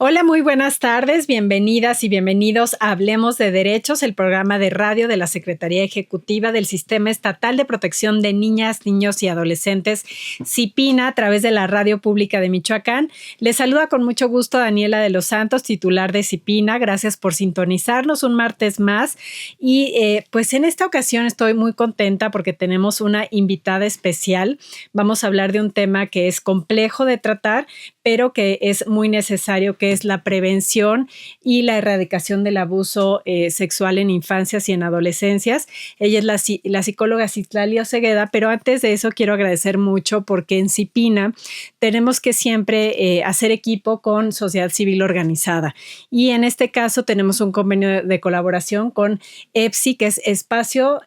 Hola, muy buenas tardes, bienvenidas y bienvenidos a Hablemos de Derechos, el programa de radio de la Secretaría Ejecutiva del Sistema Estatal de Protección de Niñas, Niños y Adolescentes, SIPINA, a través de la Radio Pública de Michoacán. Les saluda con mucho gusto Daniela de los Santos, titular de SIPINA. Gracias por sintonizarnos un martes más. Y pues en esta ocasión estoy muy contenta porque tenemos una invitada especial. Vamos a hablar de un tema que es complejo de tratar, pero que es muy necesario, que es la prevención y la erradicación del abuso sexual en infancias y en adolescencias. Ella es la psicóloga Citlali Osegueda, pero antes de eso quiero agradecer mucho porque en SIPINA tenemos que siempre hacer equipo con sociedad civil organizada. Y en este caso tenemos un convenio de colaboración con EPSI, que es Espacio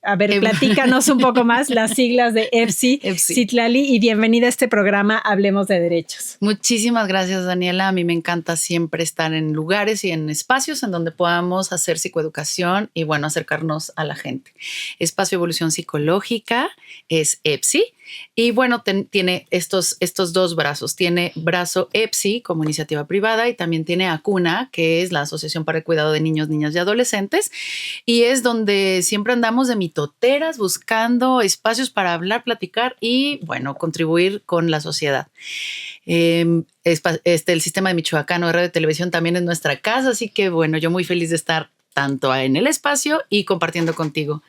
platícanos un poco más las siglas de EPSI, Citlali, y bienvenida a este programa Hablemos de Derechos. Muchísimas gracias, Daniela. A mí me encanta siempre estar en lugares y en espacios en donde podamos hacer psicoeducación y, bueno, acercarnos a la gente. Espacio Evolución Psicológica es EPSI. Y bueno, tiene estos dos brazos. Tiene brazo EPSI como iniciativa privada y también tiene ACUNA, que es la Asociación para el Cuidado de Niños, Niñas y Adolescentes. Y es donde siempre andamos de mitoteras buscando espacios para hablar, platicar y, bueno, contribuir con la sociedad. El sistema de Michoacán o Radio y Televisión también es nuestra casa, así que, bueno, yo muy feliz de estar tanto en el espacio y compartiendo contigo.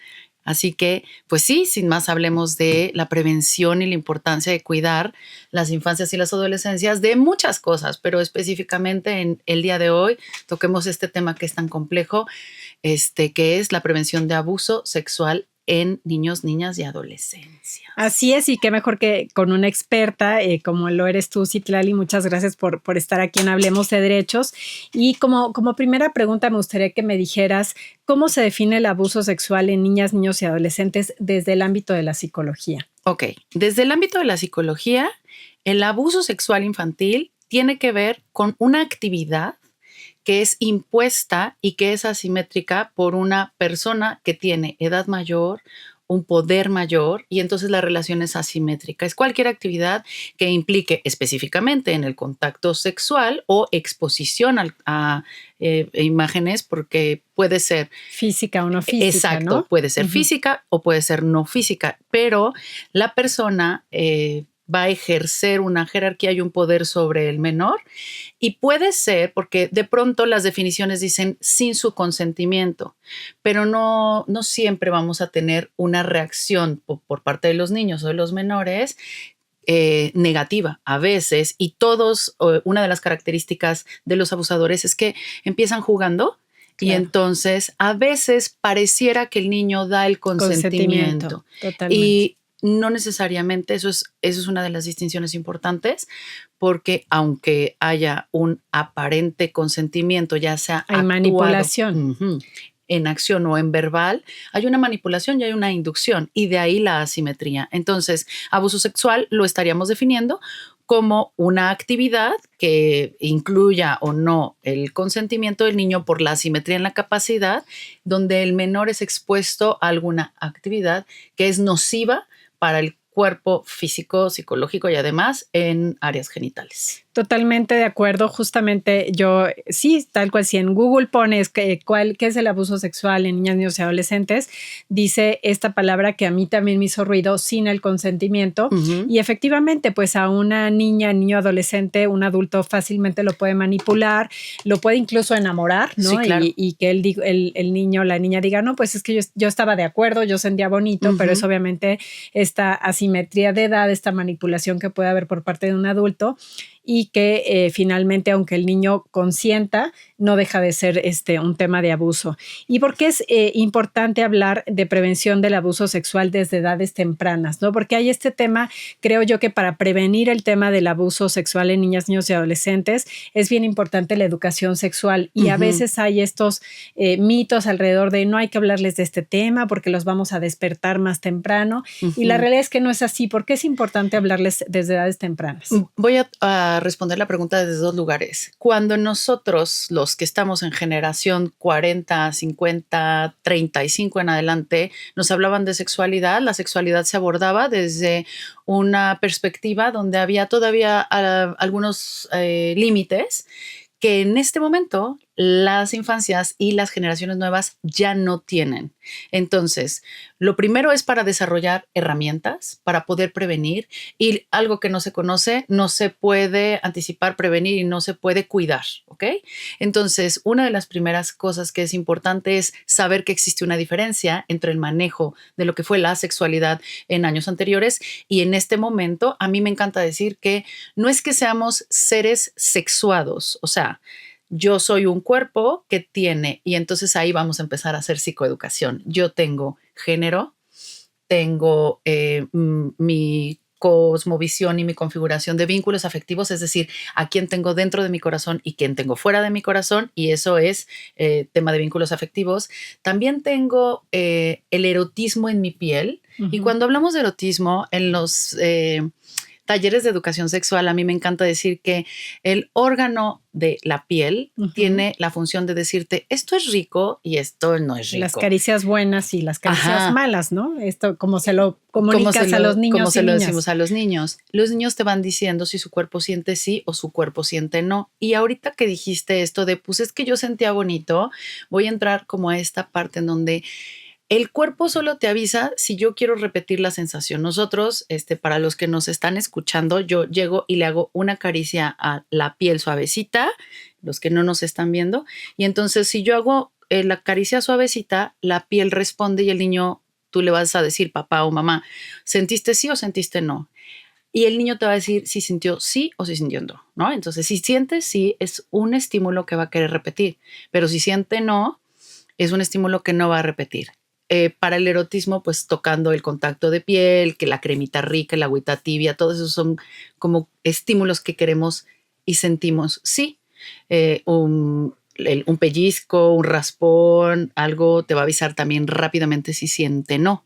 Así que, pues sí, sin más, hablemos de la prevención y la importancia de cuidar las infancias y las adolescencias de muchas cosas, pero específicamente en el día de hoy toquemos este tema que es tan complejo, que es la prevención de abuso sexual en niños, niñas y adolescencia. Así es, y qué mejor que con una experta como lo eres tú, Citlali. Muchas gracias por estar aquí en Hablemos de Derechos. Y como primera pregunta me gustaría que me dijeras cómo se define el abuso sexual en niñas, niños y adolescentes desde el ámbito de la psicología. Ok, desde el ámbito de la psicología, el abuso sexual infantil tiene que ver con una actividad que es impuesta y que es asimétrica por una persona que tiene edad mayor, un poder mayor, y entonces la relación es asimétrica. Es cualquier actividad que implique específicamente en el contacto sexual o exposición a imágenes, porque puede ser física o no física. Exacto, ¿no? Puede ser física o puede ser no física, pero la persona va a ejercer una jerarquía y un poder sobre el menor, y puede ser porque de pronto las definiciones dicen sin su consentimiento, pero no siempre vamos a tener una reacción por parte de los niños o de los menores negativa a veces, y una de las características de los abusadores es que empiezan jugando. Claro. Y entonces a veces pareciera que el niño da el consentimiento. Totalmente. Y no necesariamente, eso es una de las distinciones importantes, porque aunque haya un aparente consentimiento, ya sea hay manipulación. En acción o en verbal, hay una manipulación y hay una inducción, y de ahí la asimetría. Entonces, abuso sexual lo estaríamos definiendo como una actividad que incluya o no el consentimiento del niño por la asimetría en la capacidad, donde el menor es expuesto a alguna actividad que es nociva para el cuerpo físico, psicológico y además en áreas genitales. Totalmente de acuerdo. Justamente yo, sí, tal cual, si en Google pones qué es el abuso sexual en niñas, niños y adolescentes, dice esta palabra que a mí también me hizo ruido, sin el consentimiento. Y efectivamente, pues a una niña, niño, adolescente, un adulto fácilmente lo puede manipular, lo puede incluso enamorar, ¿no? Sí, claro. Y que el niño o la niña diga, no, pues es que yo estaba de acuerdo, yo sentía bonito, pero es obviamente esta asimetría de edad, esta manipulación que puede haber por parte de un adulto, y que finalmente, aunque el niño consienta, no deja de ser un tema de abuso. ¿Y por qué es importante hablar de prevención del abuso sexual desde edades tempranas, ¿no? Porque hay este tema, creo yo, que para prevenir el tema del abuso sexual en niñas, niños y adolescentes es bien importante la educación sexual, y a veces hay estos mitos alrededor de no hay que hablarles de este tema porque los vamos a despertar más temprano, y la realidad es que no es así. ¿Por qué es importante hablarles desde edades tempranas? Voy a a responder la pregunta desde dos lugares. Cuando nosotros, los que estamos en generación 40, 50, 35 en adelante, nos hablaban de sexualidad, la sexualidad se abordaba desde una perspectiva donde había todavía algunos límites que en este momento las infancias y las generaciones nuevas ya no tienen. Entonces, lo primero es para desarrollar herramientas para poder prevenir, y algo que no se conoce no se puede anticipar, prevenir y no se puede cuidar, ¿ok? Entonces, una de las primeras cosas que es importante es saber que existe una diferencia entre el manejo de lo que fue la sexualidad en años anteriores y en este momento. A mí me encanta decir que no es que seamos seres sexuados, o sea, yo soy un cuerpo que tiene, y entonces ahí vamos a empezar a hacer psicoeducación. Yo tengo género, tengo mi cosmovisión y mi configuración de vínculos afectivos, es decir, a quién tengo dentro de mi corazón y quién tengo fuera de mi corazón, y eso es tema de vínculos afectivos. También tengo el erotismo en mi piel, y cuando hablamos de erotismo en los talleres de educación sexual, a mí me encanta decir que el órgano de la piel tiene la función de decirte esto es rico y esto no es rico. Las caricias buenas y las caricias malas, ¿no? Esto como se lo comunicas a los niños. Como se lo decimos a los niños. Los niños te van diciendo si su cuerpo siente sí o su cuerpo siente no. Y ahorita que dijiste esto de pues es que yo sentía bonito, voy a entrar como a esta parte en donde el cuerpo solo te avisa si yo quiero repetir la sensación. Nosotros, para los que nos están escuchando, yo llego y le hago una caricia a la piel suavecita, los que no nos están viendo, y entonces si yo hago la caricia suavecita, la piel responde y el niño, tú le vas a decir, papá o mamá, ¿sentiste sí o sentiste no? Y el niño te va a decir si sintió sí o si sintió no, ¿no? Entonces, si siente sí, es un estímulo que va a querer repetir, pero si siente no, es un estímulo que no va a repetir. Para el erotismo, pues tocando el contacto de piel, que la cremita rica, la agüita tibia, todos esos son como estímulos que queremos y sentimos. Sí, un pellizco, un raspón, algo te va a avisar también rápidamente si siente no.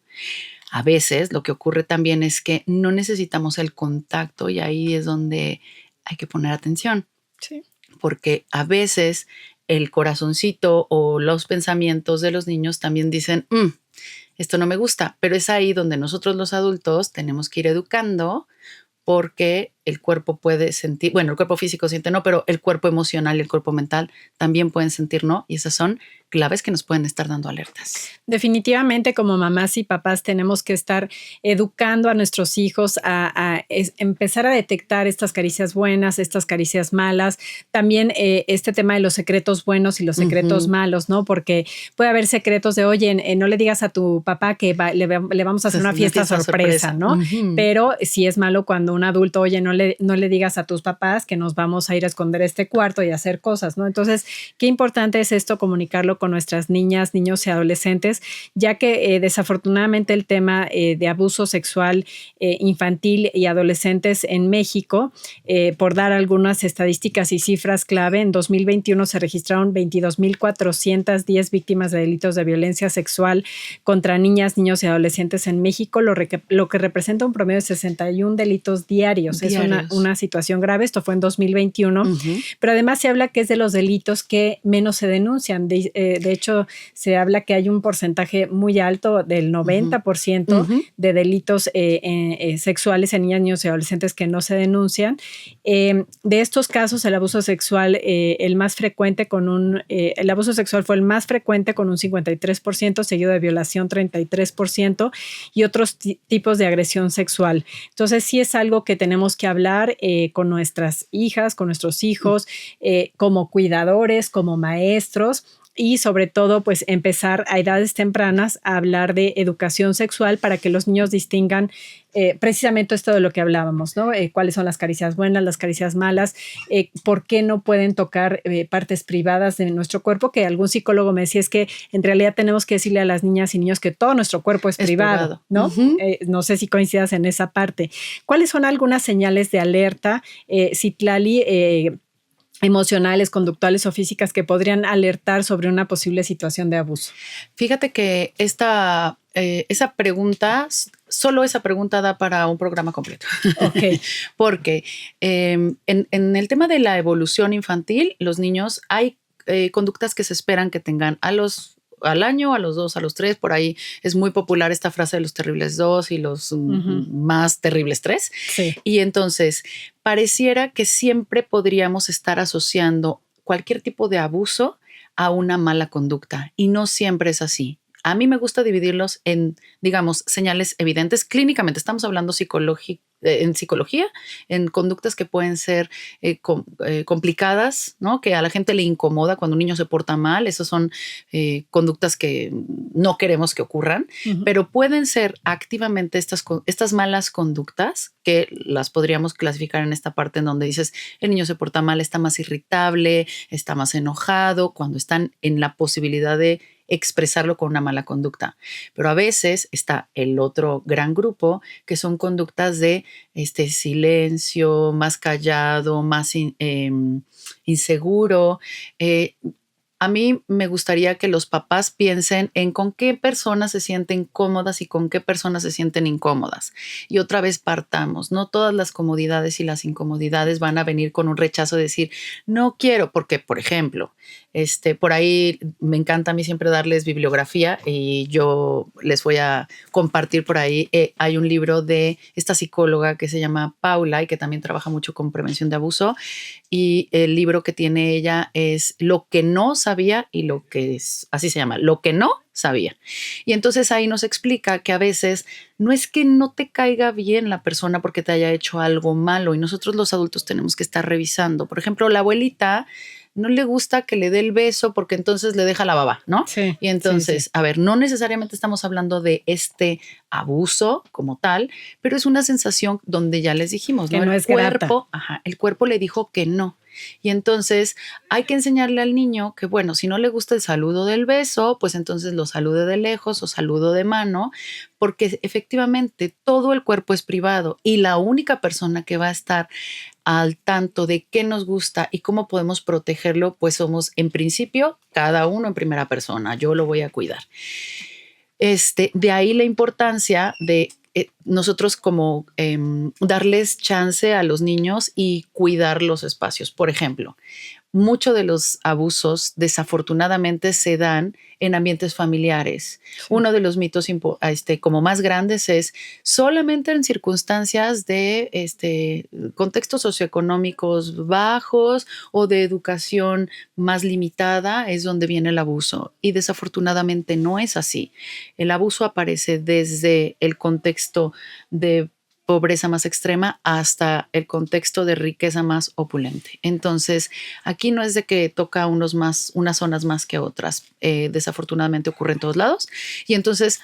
A veces lo que ocurre también es que no necesitamos el contacto, y ahí es donde hay que poner atención. Sí. Porque a veces el corazoncito o los pensamientos de los niños también dicen, esto no me gusta, pero es ahí donde nosotros los adultos tenemos que ir educando, porque el cuerpo puede sentir, bueno, el cuerpo físico siente no, pero el cuerpo emocional y el cuerpo mental también pueden sentir no, y esas son claves que nos pueden estar dando alertas. Definitivamente, como mamás y papás tenemos que estar educando a nuestros hijos a empezar a detectar estas caricias buenas, estas caricias malas, también este tema de los secretos buenos y los secretos malos, ¿no? Porque puede haber secretos de, oye, no le digas a tu papá que le vamos a hacer una fiesta sorpresa, ¿no? Pero sí es malo cuando un adulto, oye, no le digas a tus papás que nos vamos a ir a esconder este cuarto y a hacer cosas, ¿no? Entonces, qué importante es esto, comunicarlo con nuestras niñas, niños y adolescentes, ya que desafortunadamente el tema de abuso sexual infantil y adolescentes en México, por dar algunas estadísticas y cifras clave, en 2021 se registraron 22,410 víctimas de delitos de violencia sexual contra niñas, niños y adolescentes en México, lo que representa un promedio de 61 delitos diarios. Es una situación grave. Esto fue en 2021, pero además se habla que es de los delitos que menos se denuncian. De hecho, se habla que hay un porcentaje muy alto del 90% de delitos sexuales en niñas, niños y adolescentes que no se denuncian. De estos casos, el abuso sexual, el abuso sexual fue el más frecuente con un 53%, seguido de violación 33% y otros tipos de agresión sexual. Entonces, sí es algo que tenemos que hablar con nuestras hijas, con nuestros hijos, como cuidadores, como maestros, y sobre todo, pues empezar a edades tempranas a hablar de educación sexual para que los niños distingan precisamente esto de lo que hablábamos, ¿no? Cuáles son las caricias buenas, las caricias malas, por qué no pueden tocar partes privadas de nuestro cuerpo, que algún psicólogo me decía es que en realidad tenemos que decirle a las niñas y niños que todo nuestro cuerpo es privado, ¿no? No sé si coincidas en esa parte. ¿Cuáles son algunas señales de alerta, Citlali, emocionales, conductuales o físicas que podrían alertar sobre una posible situación de abuso? Fíjate que esa pregunta solo esa pregunta da para un programa completo. Ok. Porque en el tema de la evolución infantil, los niños hay conductas que se esperan que tengan al año, a los 2, a los 3, por ahí es muy popular esta frase de los terribles 2 y los más terribles 3. Sí. Y entonces pareciera que siempre podríamos estar asociando cualquier tipo de abuso a una mala conducta y no siempre es así. A mí me gusta dividirlos en, digamos, señales evidentes. Clínicamente estamos hablando en psicología, en conductas que pueden ser complicadas, ¿no? Que a la gente le incomoda cuando un niño se porta mal. Esas son conductas que no queremos que ocurran, pero pueden ser activamente estas malas conductas que las podríamos clasificar en esta parte en donde dices, el niño se porta mal, está más irritable, está más enojado, cuando están en la posibilidad de expresarlo con una mala conducta. Pero a veces está el otro gran grupo que son conductas de silencio, más callado, más inseguro. A mí me gustaría que los papás piensen en con qué personas se sienten cómodas y con qué personas se sienten incómodas. Y otra vez partamos. No todas las comodidades y las incomodidades van a venir con un rechazo de decir, no quiero, porque, por ejemplo, por ahí me encanta a mí siempre darles bibliografía y yo les voy a compartir por ahí. Hay un libro de esta psicóloga que se llama Paula y que también trabaja mucho con prevención de abuso. Y el libro que tiene ella es Lo que no sabía y lo que es, así se llama, Lo que no sabía. Y entonces ahí nos explica que a veces no es que no te caiga bien la persona porque te haya hecho algo malo y nosotros los adultos tenemos que estar revisando. Por ejemplo, la abuelita no le gusta que le dé el beso porque entonces le deja la baba, ¿no? Sí, y entonces, sí. A ver, no necesariamente estamos hablando de este abuso como tal, pero es una sensación donde ya les dijimos, que ¿no? no es grata. El cuerpo le dijo que no. Y entonces hay que enseñarle al niño que, bueno, si no le gusta el saludo del beso, pues entonces lo salude de lejos o saludo de mano, porque efectivamente todo el cuerpo es privado y la única persona que va a estar al tanto de qué nos gusta y cómo podemos protegerlo, pues somos en principio cada uno en primera persona. Yo lo voy a cuidar. De ahí la importancia de nosotros como darles chance a los niños y cuidar los espacios. Por ejemplo, muchos de los abusos desafortunadamente se dan en ambientes familiares. Sí. Uno de los mitos como más grandes es solamente en circunstancias de contextos socioeconómicos bajos o de educación más limitada es donde viene el abuso. Y desafortunadamente no es así. El abuso aparece desde el contexto de pobreza más extrema hasta el contexto de riqueza más opulente. Entonces, aquí no es de que toca unas zonas más que otras. Desafortunadamente ocurre en todos lados. Y entonces,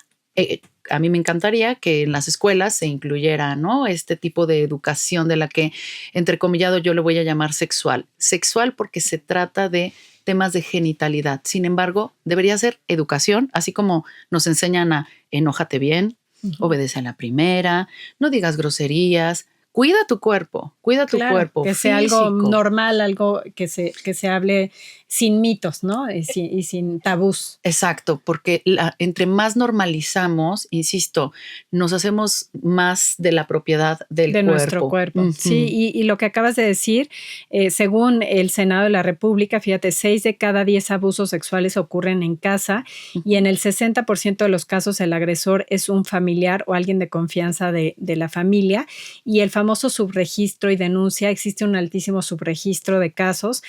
a mí me encantaría que en las escuelas se incluyera, ¿no? Este tipo de educación de la que, entrecomillado, yo le voy a llamar sexual. Sexual porque se trata de temas de genitalidad. Sin embargo, debería ser educación, así como nos enseñan a enójate bien, obedece a la primera, no digas groserías, cuida tu cuerpo, cuerpo que sea algo normal, algo que se hable sin mitos, ¿no? Y sin tabús. Exacto, porque entre más normalizamos, insisto, nos hacemos más de la propiedad del cuerpo. Nuestro cuerpo. Sí, y lo que acabas de decir, según el Senado de la República, fíjate, 6 de cada 10 abusos sexuales ocurren en casa y en el 60% de los casos el agresor es un familiar o alguien de confianza de la familia. Y el famoso subregistro y denuncia, existe un altísimo subregistro de casos.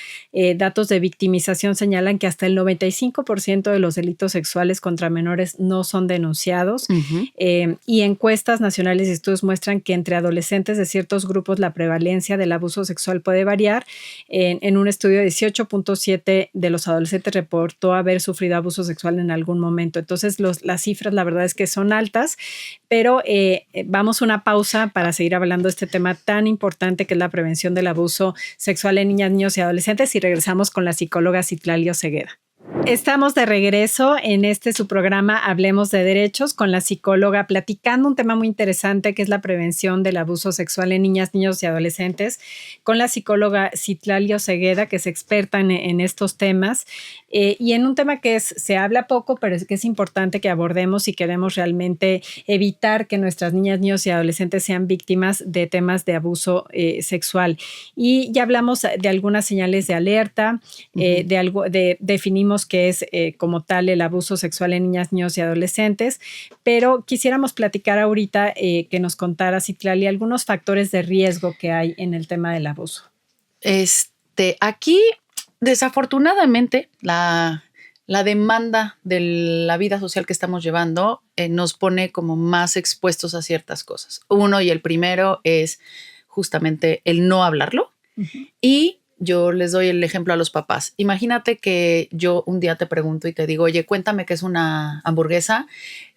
Datos de victimización señalan que hasta el 95% de los delitos sexuales contra menores no son denunciados. Y encuestas nacionales y estudios muestran que entre adolescentes de ciertos grupos la prevalencia del abuso sexual puede variar. En un estudio, 18.7% de los adolescentes reportó haber sufrido abuso sexual en algún momento. Entonces, las cifras, la verdad es que son altas, pero vamos a una pausa para seguir hablando de este tema tan importante que es la prevención del abuso sexual en niñas, niños y adolescentes, y regresamos con la psicóloga Citlali Osegueda. Estamos de regreso en su programa Hablemos de Derechos con la psicóloga platicando un tema muy interesante que es la prevención del abuso sexual en niñas, niños y adolescentes con la psicóloga Citlali Osegueda, que es experta en estos temas y en un tema que se habla poco, pero que es importante que abordemos si queremos realmente evitar que nuestras niñas, niños y adolescentes sean víctimas de temas de abuso sexual. Y ya hablamos de algunas señales de alerta, definimos que es como tal el abuso sexual en niñas, niños y adolescentes, pero quisiéramos platicar ahorita que nos contara Citlali algunos factores de riesgo que hay en el tema del abuso. Aquí, desafortunadamente, la demanda de la vida social que estamos llevando nos pone como más expuestos a ciertas cosas. Uno, y el primero, es justamente el no hablarlo. Uh-huh. Y yo les doy el ejemplo a los papás. Imagínate que yo un día te pregunto y te digo, oye, cuéntame qué es una hamburguesa.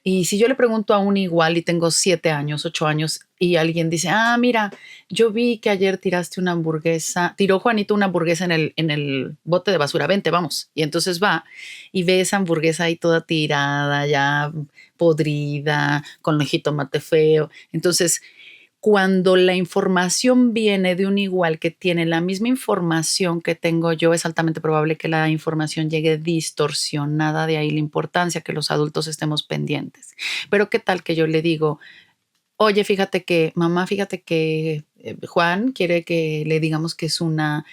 Y si yo le pregunto a un igual y tengo 7 años, 8 años y alguien dice, mira, yo vi que ayer tiraste una hamburguesa, tiró Juanito una hamburguesa en el bote de basura, vente, vamos. Y entonces va y ve esa hamburguesa ahí toda tirada, ya podrida, con el jitomate feo. Entonces, cuando la información viene de un igual que tiene la misma información que tengo yo, es altamente probable que la información llegue distorsionada, de ahí la importancia que los adultos estemos pendientes. Pero qué tal que yo le digo, oye, mamá, fíjate que Juan quiere que le digamos que es una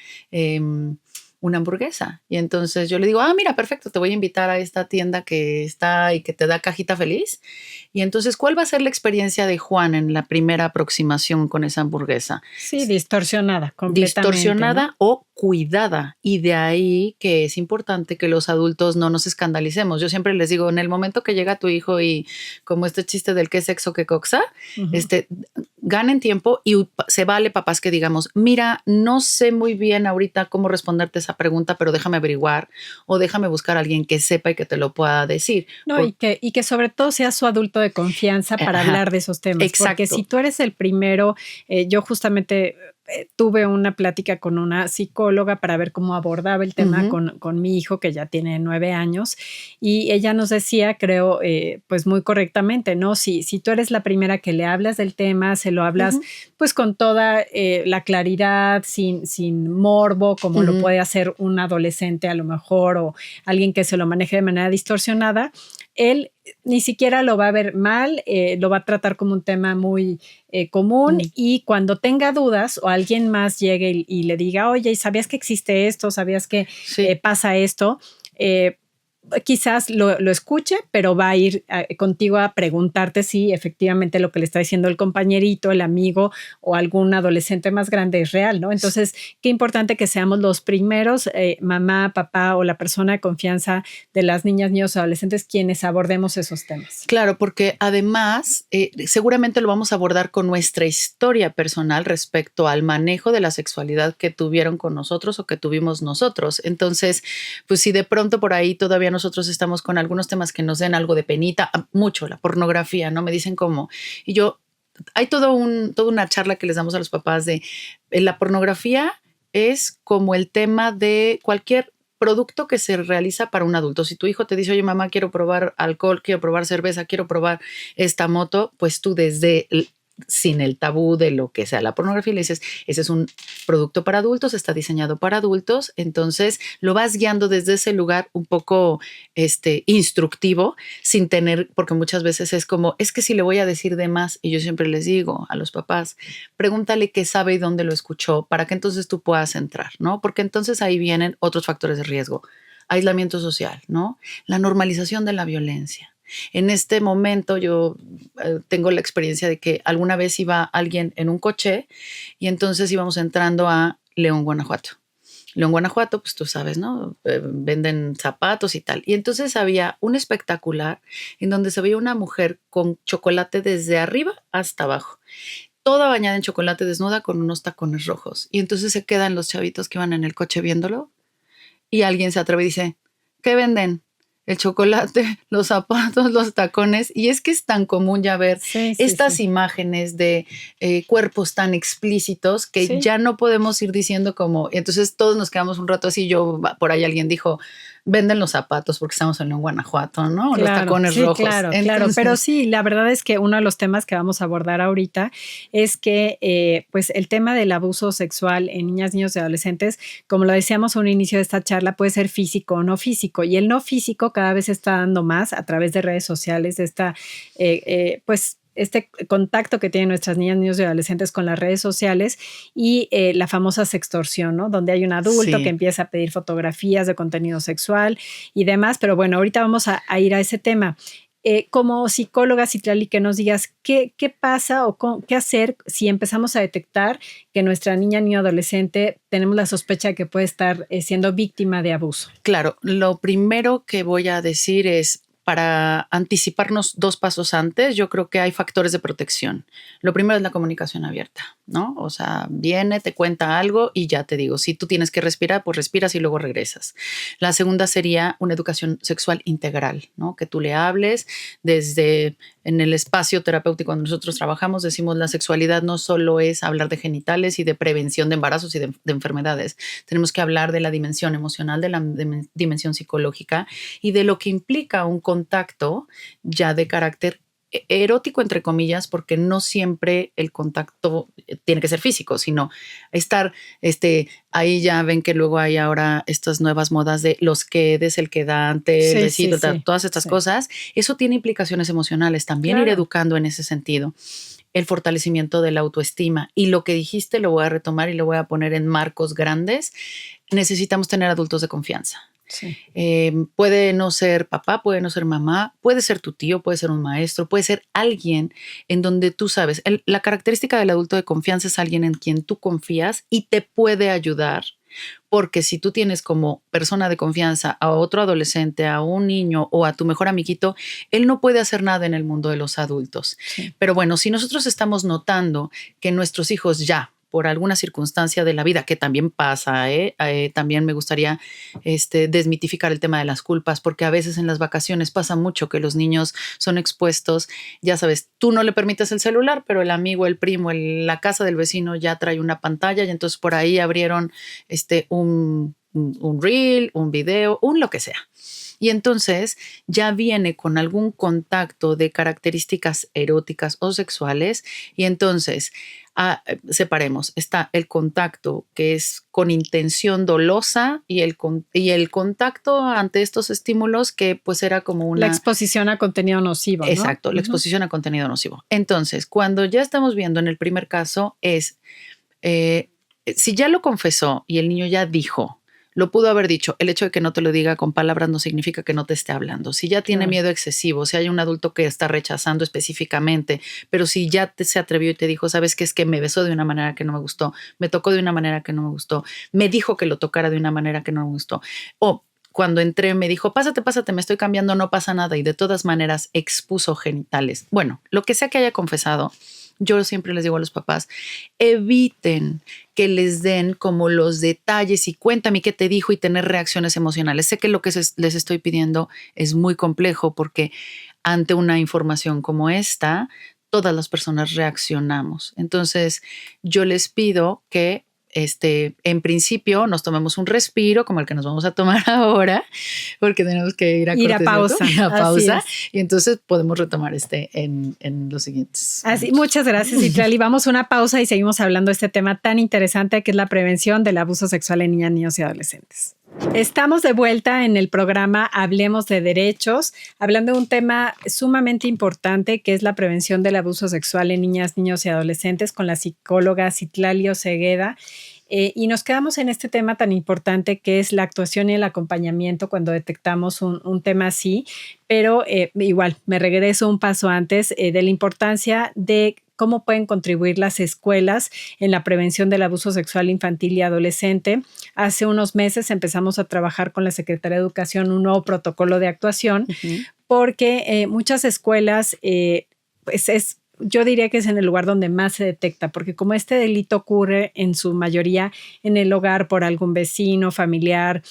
hamburguesa. Y entonces yo le digo, mira, perfecto, te voy a invitar a esta tienda que está y que te da cajita feliz. Y entonces, ¿cuál va a ser la experiencia de Juan en la primera aproximación con esa hamburguesa? Sí, distorsionada, completamente. Distorsionada, ¿no? O cuidada. Y de ahí que es importante que los adultos no nos escandalicemos. Yo siempre les digo, en el momento que llega tu hijo y como este chiste del qué sexo, qué coxa, uh-huh. Ganen tiempo y se vale, papás, que digamos, mira, no sé muy bien ahorita cómo responderte esa pregunta, pero déjame averiguar o déjame buscar a alguien que sepa y que te lo pueda decir. No, y que sobre todo sea su adulto de confianza para hablar de esos temas. Exacto. Porque si tú eres el primero, yo justamente tuve una plática con una psicóloga para ver cómo abordaba el tema uh-huh. con mi hijo, que ya tiene 9 años, y ella nos decía, creo, pues muy correctamente, ¿no? Si tú eres la primera que le hablas del tema, se lo hablas uh-huh. pues con toda la claridad, sin morbo, como uh-huh. lo puede hacer un adolescente a lo mejor, o alguien que se lo maneje de manera distorsionada, él ni siquiera lo va a ver mal, lo va a tratar como un tema muy común y cuando tenga dudas o alguien más llegue y le diga, oye, ¿sabías que existe esto? ¿Sabías que pasa esto? Quizás lo escuche, pero va a ir contigo a preguntarte si efectivamente lo que le está diciendo el compañerito, el amigo o algún adolescente más grande es real, ¿no? Entonces, qué importante que seamos los primeros, mamá, papá o la persona de confianza de las niñas, niños, adolescentes, quienes abordemos esos temas. Claro, porque además seguramente lo vamos a abordar con nuestra historia personal respecto al manejo de la sexualidad que tuvieron con nosotros o que tuvimos nosotros. Entonces, pues si de pronto por ahí todavía nosotros estamos con algunos temas que nos den algo de penita, mucho la pornografía, ¿no? Me dicen cómo. Y yo, hay toda una charla que les damos a los papás de la pornografía es como el tema de cualquier producto que se realiza para un adulto. Si tu hijo te dice, oye, mamá, quiero probar alcohol, quiero probar cerveza, quiero probar esta moto, pues tú sin el tabú de lo que sea la pornografía, le dices, ese es un producto para adultos, está diseñado para adultos, entonces lo vas guiando desde ese lugar un poco instructivo, sin tener, porque muchas veces es como, es que si le voy a decir de más, y yo siempre les digo a los papás, pregúntale qué sabe y dónde lo escuchó, para que entonces tú puedas entrar, ¿no? Porque entonces ahí vienen otros factores de riesgo, aislamiento social, ¿no? La normalización de la violencia. En este momento yo tengo la experiencia de que alguna vez iba alguien en un coche y entonces íbamos entrando a León, Guanajuato. León, Guanajuato, pues tú sabes, ¿no? Venden zapatos y tal. Y entonces había un espectacular en donde se veía una mujer con chocolate desde arriba hasta abajo, toda bañada en chocolate, desnuda, con unos tacones rojos. Y entonces se quedan los chavitos que iban en el coche viéndolo y alguien se atreve y dice, ¿qué venden? El chocolate, los zapatos, los tacones. Y es que es tan común ya ver estas imágenes de cuerpos tan explícitos que ya no podemos ir diciendo como, entonces todos nos quedamos un rato así. Por ahí alguien dijo, venden los zapatos porque estamos en Guanajuato, ¿no? Claro, los tacones rojos. Claro, claro. Pero sí, la verdad es que uno de los temas que vamos a abordar ahorita es que pues el tema del abuso sexual en niñas, niños y adolescentes, como lo decíamos a un inicio de esta charla, puede ser físico o no físico. Y el no físico cada vez está dando más a través de redes sociales, de esta, pues, este contacto que tienen nuestras niñas, niños y adolescentes con las redes sociales y la famosa sextorsión, ¿no? Donde hay un adulto que empieza a pedir fotografías de contenido sexual y demás. Pero bueno, ahorita vamos a ir a ese tema. Como psicóloga, Citlali, que nos digas qué pasa o qué hacer si empezamos a detectar que nuestra niña, niño, adolescente tenemos la sospecha de que puede estar siendo víctima de abuso. Claro, lo primero que voy a decir es, para anticiparnos 2 pasos antes, yo creo que hay factores de protección. Lo primero es la comunicación abierta, ¿no? O sea, viene, te cuenta algo y ya te digo, si tú tienes que respirar, pues respiras y luego regresas. La segunda sería una educación sexual integral, ¿no? Que tú le hables desde en el espacio terapéutico cuando nosotros trabajamos, decimos la sexualidad no solo es hablar de genitales y de prevención de embarazos y de enfermedades. Tenemos que hablar de la dimensión emocional, de la dimensión psicológica y de lo que implica un contacto ya de carácter erótico, entre comillas, porque no siempre el contacto tiene que ser físico, sino estar, ahí ya ven que luego hay ahora estas nuevas modas de los quedes, el quedante, el besito, todas estas cosas. Eso tiene implicaciones emocionales, también ir educando en ese sentido. El fortalecimiento de la autoestima. Y lo que dijiste lo voy a retomar y lo voy a poner en marcos grandes. Necesitamos tener adultos de confianza. Sí. Puede no ser papá, puede no ser mamá, puede ser tu tío, puede ser un maestro, puede ser alguien en donde tú sabes. La característica del adulto de confianza es alguien en quien tú confías y te puede ayudar. Porque si tú tienes como persona de confianza a otro adolescente, a un niño o a tu mejor amiguito, él no puede hacer nada en el mundo de los adultos. Sí. Pero bueno, si nosotros estamos notando que nuestros hijos ya, por alguna circunstancia de la vida, que también pasa, también me gustaría desmitificar el tema de las culpas, porque a veces en las vacaciones pasa mucho que los niños son expuestos, ya sabes, tú no le permites el celular, pero el amigo, el primo, la casa del vecino ya trae una pantalla y entonces por ahí abrieron un reel, un video, lo que sea. Y entonces ya viene con algún contacto de características eróticas o sexuales y entonces separemos. Está el contacto que es con intención dolosa y el contacto ante estos estímulos que pues era como una... La exposición a contenido nocivo, ¿no? Exacto, la exposición a contenido nocivo. Entonces, cuando ya estamos viendo en el primer caso es, si ya lo confesó y el niño ya dijo, lo pudo haber dicho. El hecho de que no te lo diga con palabras no significa que no te esté hablando. Si ya tiene miedo excesivo, si hay un adulto que está rechazando específicamente, pero si ya se atrevió y te dijo, ¿sabes qué? Es que me besó de una manera que no me gustó, me tocó de una manera que no me gustó, me dijo que lo tocara de una manera que no me gustó. O cuando entré me dijo, pásate, me estoy cambiando, no pasa nada. Y de todas maneras expuso genitales. Bueno, lo que sea que haya confesado, yo siempre les digo a los papás, eviten que les den como los detalles y cuéntame qué te dijo y tener reacciones emocionales. Sé que lo que les estoy pidiendo es muy complejo porque ante una información como esta, todas las personas reaccionamos. Entonces, yo les pido que en principio nos tomemos un respiro como el que nos vamos a tomar ahora, porque tenemos que ir a pausa. Y entonces podemos retomar en los siguientes. Así, muchas gracias, Citlali. Vamos a una pausa y seguimos hablando de este tema tan interesante que es la prevención del abuso sexual en niñas, niños y adolescentes. Estamos de vuelta en el programa Hablemos de Derechos, hablando de un tema sumamente importante que es la prevención del abuso sexual en niñas, niños y adolescentes con la psicóloga Citlali Ocegueda. Y nos quedamos en este tema tan importante que es la actuación y el acompañamiento cuando detectamos un tema así, pero igual me regreso un paso antes de la importancia de cómo pueden contribuir las escuelas en la prevención del abuso sexual infantil y adolescente. Hace unos meses empezamos a trabajar con la Secretaría de Educación un nuevo protocolo de actuación porque muchas escuelas pues es yo diría que es en el lugar donde más se detecta, porque como este delito ocurre en su mayoría en el hogar por algún vecino, familiar,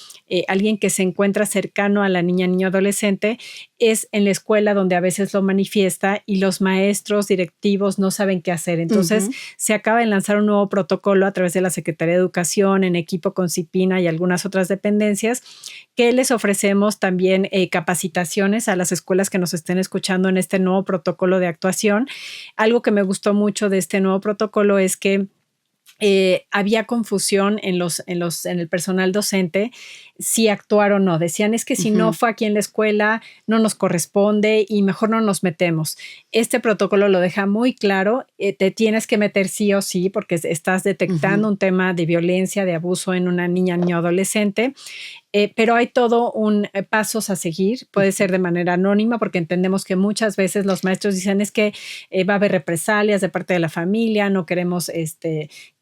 alguien que se encuentra cercano a la niña, niño, adolescente, es en la escuela donde a veces lo manifiesta y los maestros, directivos no saben qué hacer. Entonces, se acaba de lanzar un nuevo protocolo a través de la Secretaría de Educación en equipo con CIPINA y algunas otras dependencias, que les ofrecemos también capacitaciones a las escuelas que nos estén escuchando en este nuevo protocolo de actuación. Algo que me gustó mucho de este nuevo protocolo es que había confusión en el personal docente si actuar o no. Decían, es que si no fue aquí en la escuela, no nos corresponde y mejor no nos metemos. Este protocolo lo deja muy claro, te tienes que meter sí o sí porque estás detectando un tema de violencia, de abuso en una niña, niño, adolescente. Pero hay todo un pasos a seguir, puede ser de manera anónima porque entendemos que muchas veces los maestros dicen es que va a haber represalias de parte de la familia, no queremos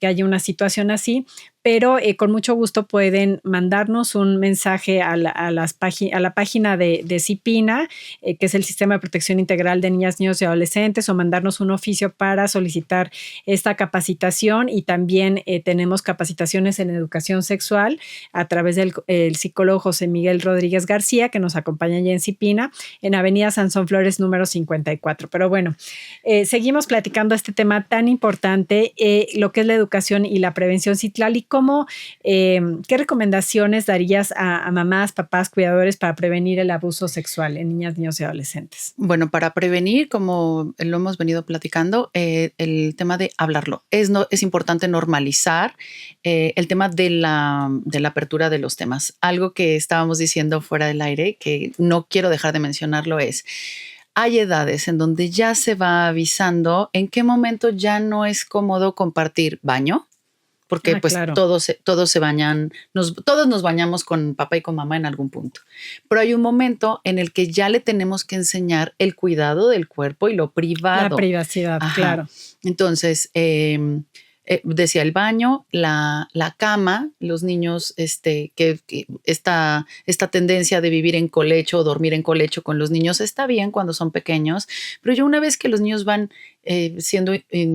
que haya una situación así, pero con mucho gusto pueden mandarnos un mensaje a la página de CIPINA, que es el Sistema de Protección Integral de Niñas, Niños y Adolescentes, o mandarnos un oficio para solicitar esta capacitación. Y también tenemos capacitaciones en educación sexual a través del psicólogo José Miguel Rodríguez García, que nos acompaña allí en CIPINA, en Avenida Sansón Flores, número 54. Pero bueno, seguimos platicando este tema tan importante, lo que es la educación y la prevención. Citlali, ¿qué recomendaciones darías a mamás, papás, cuidadores para prevenir el abuso sexual en niñas, niños y adolescentes? Bueno, para prevenir, como lo hemos venido platicando, el tema de hablarlo. Es importante normalizar el tema de la apertura de los temas. Algo que estábamos diciendo fuera del aire, que no quiero dejar de mencionarlo, es hay edades en donde ya se va avisando en qué momento ya no es cómodo compartir baño, porque pues claro. todos se bañan, todos nos bañamos con papá y con mamá en algún punto. Pero hay un momento en el que ya le tenemos que enseñar el cuidado del cuerpo y lo privado. La privacidad, claro. Entonces, decía el baño, la cama, los niños, que esta tendencia de vivir en colecho o dormir en colecho con los niños está bien cuando son pequeños, pero ya una vez que los niños van siendo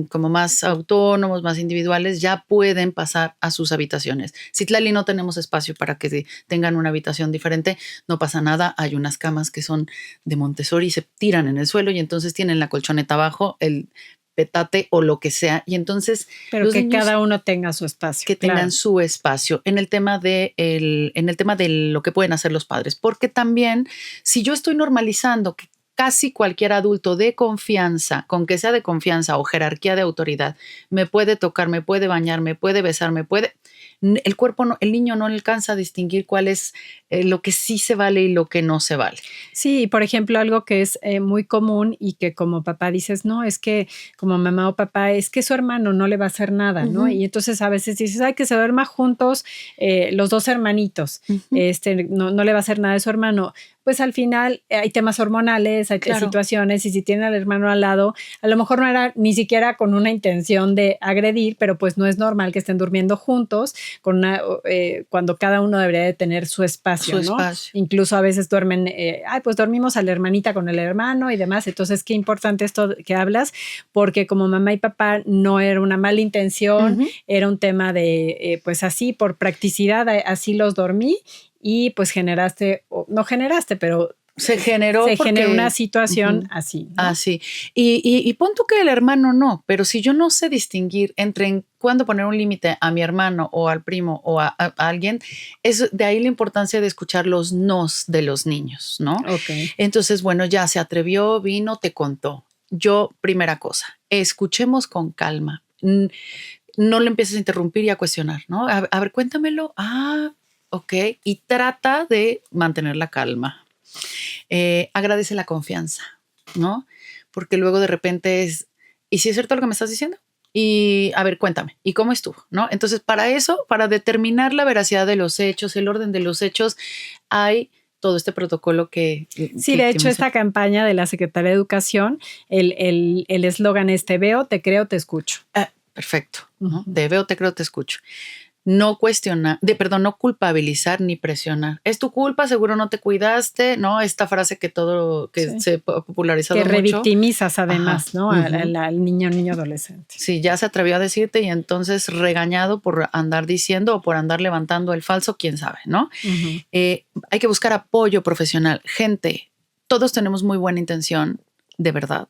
como más autónomos, más individuales, ya pueden pasar a sus habitaciones. Citlali, no tenemos espacio para que tengan una habitación diferente, no pasa nada, hay unas camas que son de Montessori y se tiran en el suelo y entonces tienen la colchoneta abajo, el petate o lo que sea, y entonces pero que cada uno tenga su espacio, que tengan su espacio en el tema de lo que pueden hacer los padres, porque también si yo estoy normalizando que casi cualquier adulto de confianza, con que sea de confianza o jerarquía de autoridad, me puede tocar, me puede bañar, me puede besar, el cuerpo, el niño no alcanza a distinguir cuál es lo que sí se vale y lo que no se vale. Sí, por ejemplo, algo que es muy común y que como papá dices, no, es que como mamá o papá, es que su hermano no le va a hacer nada, ¿no? Y entonces a veces dices, ay, que se duerma juntos los dos hermanitos, no le va a hacer nada a su hermano. Pues al final hay temas hormonales, hay situaciones, y si tiene al hermano al lado, a lo mejor no era ni siquiera con una intención de agredir, pero pues no es normal que estén durmiendo juntos cuando cada uno debería de tener su espacio, ¿no? Incluso a veces duermen, pues dormimos a la hermanita con el hermano y demás. Entonces, qué importante esto que hablas, porque como mamá y papá no era una mala intención, era un tema de, pues así, por practicidad, así los dormí. Y pues pero se generó una situación así, ¿no? Así. Y pon tú que el hermano no, pero si yo no sé distinguir entre cuándo poner un límite a mi hermano o al primo o a alguien, es de ahí la importancia de escuchar los nos de los niños, ¿no? Okay. Entonces, bueno, ya se atrevió, vino, te contó. Yo, primera cosa, escuchemos con calma. No le empieces a interrumpir y a cuestionar, ¿no? A ver, cuéntamelo. Ok, y trata de mantener la calma. Agradece la confianza, ¿no? Porque luego de repente ¿y si es cierto lo que me estás diciendo? Y a ver, cuéntame, ¿y cómo estuvo? ¿No? Entonces, para eso, para determinar la veracidad de los hechos, el orden de los hechos, hay todo este protocolo que... Sí, de hecho, esta campaña de la Secretaría de Educación, el eslogan es: te veo, te creo, te escucho. Perfecto, ¿no? Te veo, te creo, te escucho. no cuestionar, no culpabilizar ni presionar. Es tu culpa, seguro no te cuidaste, ¿no? Esta frase que se ha popularizado mucho. Que revictimizas además, Ajá. ¿no? Al niño adolescente. Sí, ya se atrevió a decirte y entonces regañado por andar diciendo o por andar levantando el falso, quién sabe, ¿no? Hay que buscar apoyo profesional. Gente, todos tenemos muy buena intención, de verdad,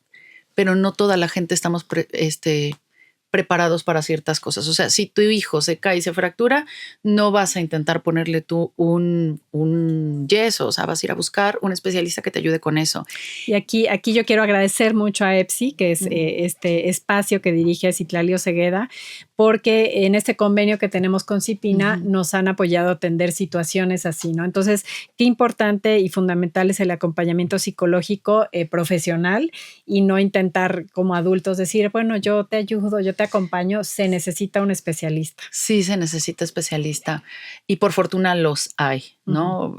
pero no toda la gente estamos preparados para ciertas cosas. O sea, si tu hijo se cae y se fractura, no vas a intentar ponerle tú un yeso, o sea, vas a ir a buscar un especialista que te ayude con eso. Y aquí yo quiero agradecer mucho a EPSI, que es este espacio que dirige Citlali Osegueda, porque en este convenio que tenemos con CIPINA nos han apoyado a atender situaciones así, ¿no? Entonces, qué importante y fundamental es el acompañamiento psicológico profesional y no intentar como adultos decir, bueno, yo te ayudo, yo te acompaño. Se necesita un especialista. Sí, se necesita especialista y por fortuna los hay, ¿no?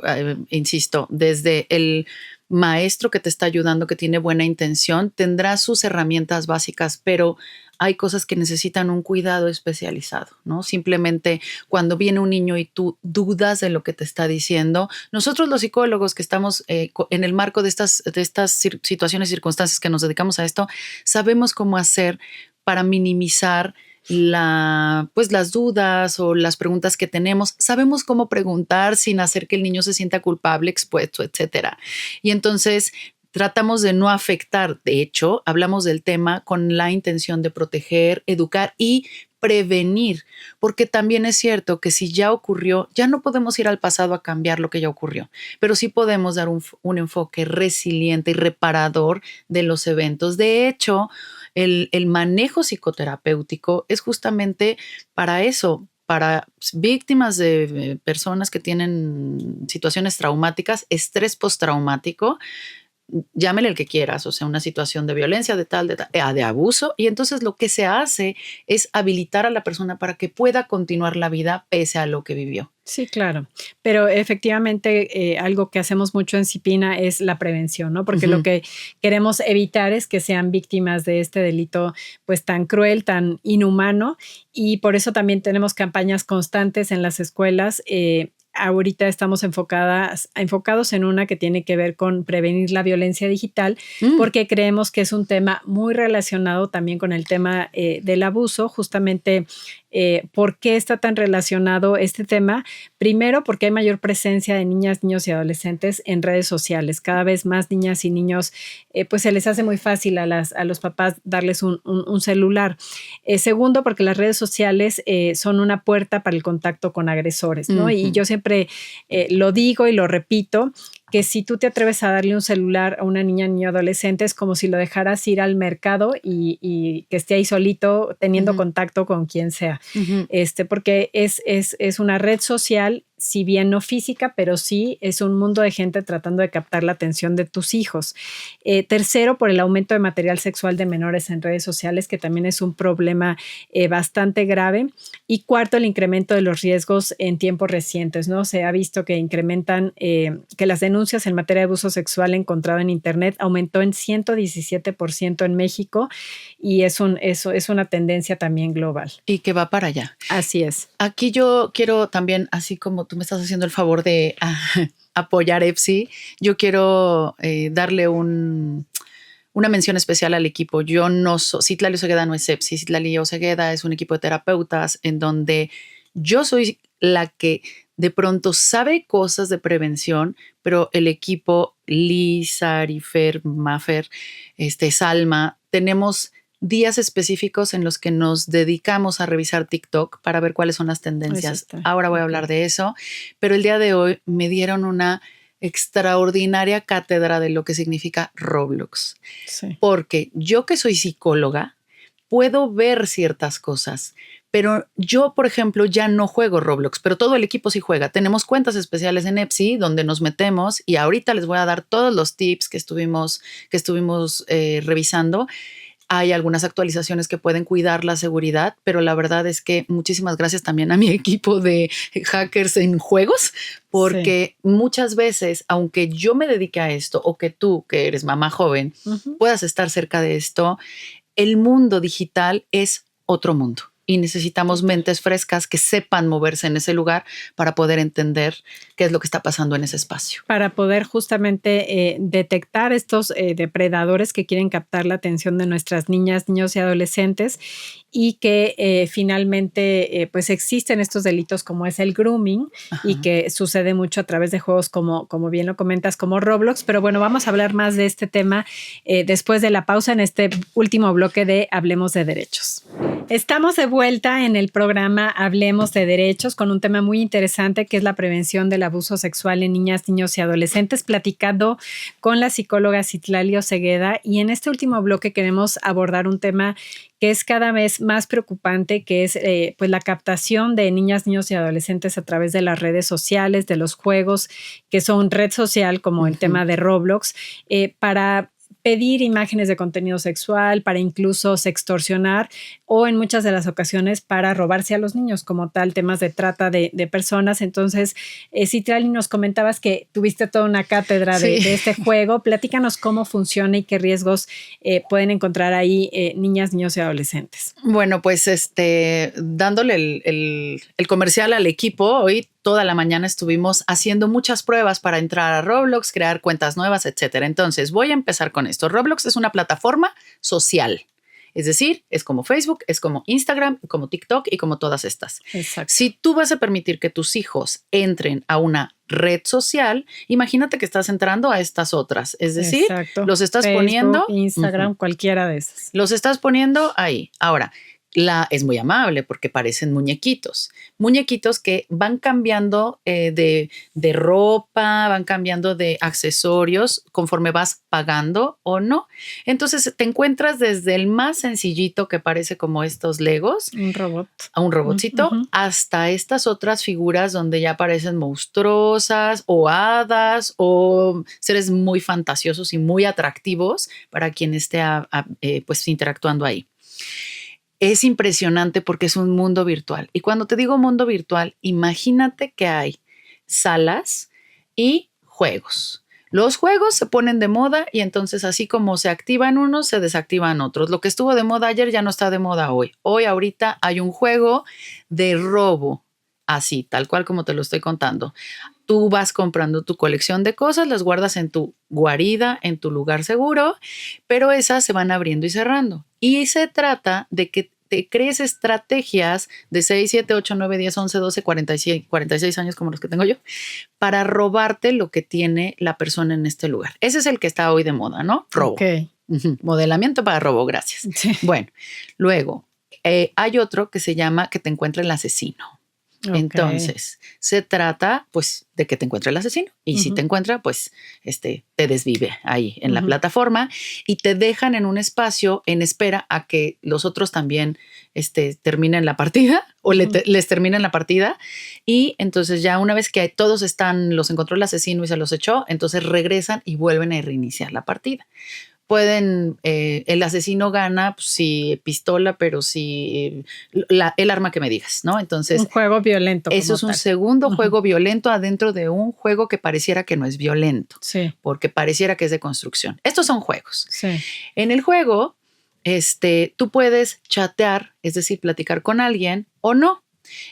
Insisto, desde el maestro que te está ayudando, que tiene buena intención, tendrá sus herramientas básicas, pero hay cosas que necesitan un cuidado especializado, ¿no? Simplemente cuando viene un niño y tú dudas de lo que te está diciendo, nosotros los psicólogos que estamos en el marco de estas situaciones y circunstancias que nos dedicamos a esto, sabemos cómo hacer para minimizar las dudas o las preguntas que tenemos. Sabemos cómo preguntar sin hacer que el niño se sienta culpable, expuesto, etcétera. Y entonces tratamos de no afectar. De hecho, hablamos del tema con la intención de proteger, educar y prevenir, porque también es cierto que si ya ocurrió, ya no podemos ir al pasado a cambiar lo que ya ocurrió, pero sí podemos dar un enfoque resiliente y reparador de los eventos. De hecho, el manejo psicoterapéutico es justamente para eso, para víctimas de personas que tienen situaciones traumáticas, estrés postraumático, llámele el que quieras, o sea, una situación de violencia, de abuso, y entonces lo que se hace es habilitar a la persona para que pueda continuar la vida pese a lo que vivió. Sí, claro, pero efectivamente algo que hacemos mucho en CIPINA es la prevención, ¿no? Porque lo que queremos evitar es que sean víctimas de este delito pues tan cruel, tan inhumano, y por eso también tenemos campañas constantes en las escuelas. Ahorita estamos enfocados en una que tiene que ver con prevenir la violencia digital, porque creemos que es un tema muy relacionado también con el tema del abuso. Justamente, ¿por qué está tan relacionado este tema? Primero, porque hay mayor presencia de niñas, niños y adolescentes en redes sociales. Cada vez más niñas y niños, pues se les hace muy fácil a los papás darles un celular. Segundo, porque las redes sociales son una puerta para el contacto con agresores, ¿no? Y yo siempre lo digo y lo repito, que si tú te atreves a darle un celular a una niña, niño, adolescente, es como si lo dejaras ir al mercado y que esté ahí solito teniendo contacto con quien sea. Porque es una red social, si bien no física, pero sí es un mundo de gente tratando de captar la atención de tus hijos. Tercero, por el aumento de material sexual de menores en redes sociales, que también es un problema bastante grave. Y cuarto, el incremento de los riesgos en tiempos recientes, ¿no? Se ha visto que incrementan, que las denuncias en materia de abuso sexual encontrado en Internet aumentó en 117% en México, y es una tendencia también global. Y que va para allá. Así es. Aquí yo quiero también, así como tú me estás haciendo el favor de apoyar EPSI, yo quiero darle una mención especial al equipo. Yo no soy, Citlali Osegueda no es EPSI, Citlali Osegueda es un equipo de terapeutas en donde yo soy la que de pronto sabe cosas de prevención, pero el equipo, Liz, Arifer, Mafer, Salma, tenemos días específicos en los que nos dedicamos a revisar TikTok para ver cuáles son las tendencias. Ahora voy a hablar de eso, pero el día de hoy me dieron una extraordinaria cátedra de lo que significa Roblox. Sí. Porque yo, que soy psicóloga, puedo ver ciertas cosas, pero yo, por ejemplo, ya no juego Roblox, pero todo el equipo sí juega. Tenemos cuentas especiales en EPSI donde nos metemos, y ahorita les voy a dar todos los tips que estuvimos revisando. Hay algunas actualizaciones que pueden cuidar la seguridad, pero la verdad es que muchísimas gracias también a mi equipo de hackers en juegos, porque muchas veces, aunque yo me dedique a esto o que tú, que eres mamá joven, puedas estar cerca de esto, el mundo digital es otro mundo. y necesitamos mentes frescas que sepan moverse en ese lugar para poder entender qué es lo que está pasando en ese espacio. Para poder justamente detectar estos depredadores que quieren captar la atención de nuestras niñas, niños y adolescentes, y que finalmente pues existen estos delitos como es el grooming. Ajá. Y que sucede mucho a través de juegos como bien lo comentas, como Roblox. Pero bueno, vamos a hablar más de este tema después de la pausa en este último bloque de Hablemos de Derechos. Estamos de vuelta en el programa Hablemos de Derechos con un tema muy interesante que es la prevención del abuso sexual en niñas, niños y adolescentes, platicando con la psicóloga Citlali Osegueda. Y en este último bloque queremos abordar un tema que es cada vez más preocupante, que es pues la captación de niñas, niños y adolescentes a través de las redes sociales, de los juegos que son red social, como el tema de Roblox, para pedir imágenes de contenido sexual, para incluso sextorsionar o en muchas de las ocasiones para robarse a los niños como tal, temas de trata de personas. Entonces, Citlali, nos comentabas que tuviste toda una cátedra de este juego. Platícanos cómo funciona y qué riesgos pueden encontrar ahí niñas, niños y adolescentes. Bueno, pues dándole el comercial al equipo, hoy toda la mañana estuvimos haciendo muchas pruebas para entrar a Roblox, crear cuentas nuevas, etcétera. Entonces, voy a empezar con esto. Roblox es una plataforma social. Es decir, es como Facebook, es como Instagram, como TikTok y como todas estas. Exacto. Si tú vas a permitir que tus hijos entren a una red social, imagínate que estás entrando a estas otras. Es decir, exacto, los estás Facebook, poniendo... Instagram, cualquiera de esas. Los estás poniendo ahí. Ahora, es muy amable porque parecen muñequitos. Muñequitos que van cambiando de ropa, van cambiando de accesorios conforme vas pagando o no. Entonces te encuentras desde el más sencillito que parece como estos Legos. Un robot. A un robotcito, hasta estas otras figuras donde ya parecen monstruosas o hadas o seres muy fantasiosos y muy atractivos para quien esté pues interactuando ahí. Es impresionante porque es un mundo virtual. Y cuando te digo mundo virtual, imagínate que hay salas y juegos. Los juegos se ponen de moda y entonces así como se activan unos, se desactivan otros. Lo que estuvo de moda ayer ya no está de moda hoy. Hoy ahorita hay un juego de robo, así, tal cual como te lo estoy contando. Tú vas comprando tu colección de cosas, las guardas en tu guarida, en tu lugar seguro, pero esas se van abriendo y cerrando. Y se trata de que te crees estrategias de 6, 7, 8, 9, 10, 11, 12, 46 años como los que tengo yo, para robarte lo que tiene la persona en este lugar. Ese es el que está hoy de moda, ¿no? Robo. Okay. Modelamiento para robo, gracias. Sí. Bueno, luego hay otro que se llama que te encuentre el asesino. Okay. Entonces, se trata pues de que te encuentre el asesino y si te encuentra, pues te desvive ahí en la plataforma y te dejan en un espacio en espera a que los otros también terminen la partida o les terminen la partida y entonces ya una vez que todos los encontró el asesino y se los echó, entonces regresan y vuelven a reiniciar la partida. Pueden, el asesino gana, pues, si pistola, pero si el arma que me digas, ¿no? Entonces. Un juego violento. Eso es un segundo juego violento adentro de un juego que pareciera que no es violento. Sí. Porque pareciera que es de construcción. Estos son juegos. Sí. En el juego, tú puedes chatear, es decir, platicar con alguien o no.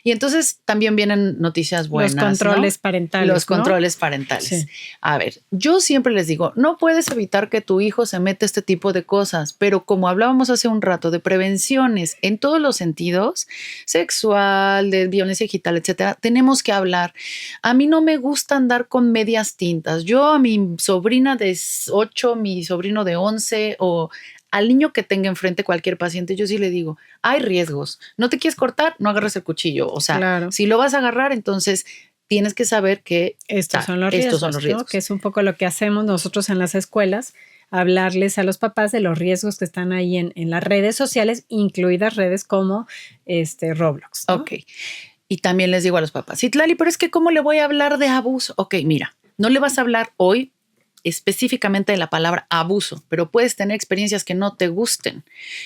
Y entonces también vienen noticias buenas. Los controles, ¿no? Parentales. Los controles parentales. Sí. A ver, yo siempre les digo, no puedes evitar que tu hijo se meta este tipo de cosas, pero como hablábamos hace un rato de prevenciones en todos los sentidos, sexual, de violencia digital, etcétera, tenemos que hablar. A mí no me gusta andar con medias tintas. Yo a mi sobrina de 8, mi sobrino de 11 o al niño que tenga enfrente cualquier paciente, yo sí le digo, hay riesgos. No te quieres cortar, no agarres el cuchillo. O sea, claro. Si lo vas a agarrar, entonces tienes que saber que estos son los riesgos, ¿no? Que es un poco lo que hacemos nosotros en las escuelas, hablarles a los papás de los riesgos que están ahí en las redes sociales, incluidas redes como Roblox, ¿no? Ok. Y también les digo a los papás, Citlali, pero es que ¿cómo le voy a hablar de abuso? Ok, mira, no le vas a hablar hoy específicamente de la palabra abuso, pero puedes tener experiencias que no te gusten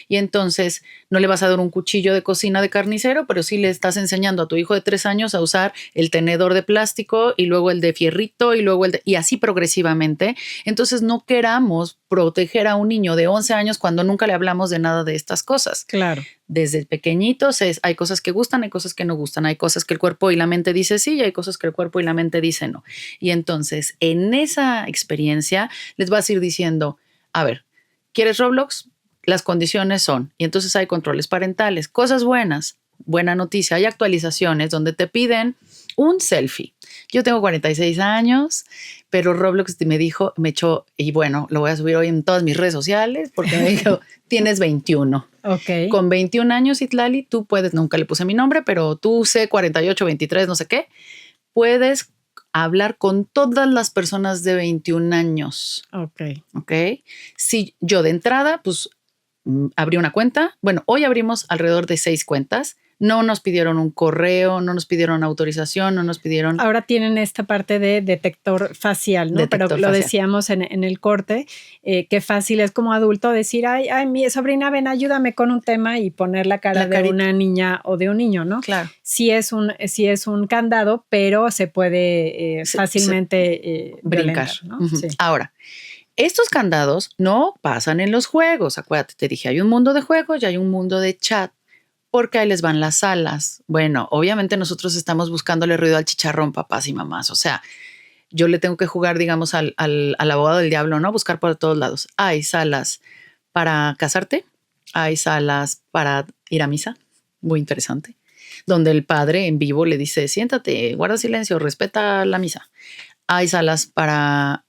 y entonces no le vas a dar un cuchillo de cocina de carnicero, pero sí le estás enseñando a tu hijo de 3 años a usar el tenedor de plástico y luego el de fierrito y luego y así progresivamente. Entonces no queramos proteger a un niño de 11 años cuando nunca le hablamos de nada de estas cosas? Claro. Desde pequeñitos hay cosas que gustan, hay cosas que no gustan, hay cosas que el cuerpo y la mente dice sí y hay cosas que el cuerpo y la mente dice no. Y entonces en esa experiencia les vas a ir diciendo, a ver, ¿quieres Roblox? Las condiciones son, y entonces hay controles parentales, cosas buenas, buena noticia, hay actualizaciones donde te piden un selfie. Yo tengo 46 años, pero Roblox me dijo, me echó, y bueno, lo voy a subir hoy en todas mis redes sociales porque me dijo, tienes 21. Ok. Con 21 años, Itlali, tú puedes, nunca le puse mi nombre, pero tú sé 48, 23, no sé qué, puedes hablar con todas las personas de 21 años. Ok. Ok. Si yo de entrada, pues abrí una cuenta. Bueno, hoy abrimos alrededor de 6 cuentas. No nos pidieron un correo, no nos pidieron autorización, no nos pidieron... Ahora tienen esta parte de detector facial, ¿no? Detector Pero lo facial. decíamos en el corte, qué fácil es como adulto decir, ay, mi sobrina, ven, ayúdame con un tema y poner la cara de una niña o de un niño, ¿no? Claro. Sí es un candado, pero se puede fácilmente brincar, ¿no? Uh-huh. Sí. Ahora, estos candados no pasan en los juegos. Acuérdate, te dije, hay un mundo de juegos y hay un mundo de chat. Porque ahí les van las salas. Bueno, obviamente nosotros estamos buscándole ruido al chicharrón, papás y mamás. O sea, yo le tengo que jugar, digamos, al abogado del diablo, ¿no? Buscar por todos lados. Hay salas para casarte, hay salas para ir a misa, muy interesante, donde el padre en vivo le dice, siéntate, guarda silencio, respeta la misa. Hay salas para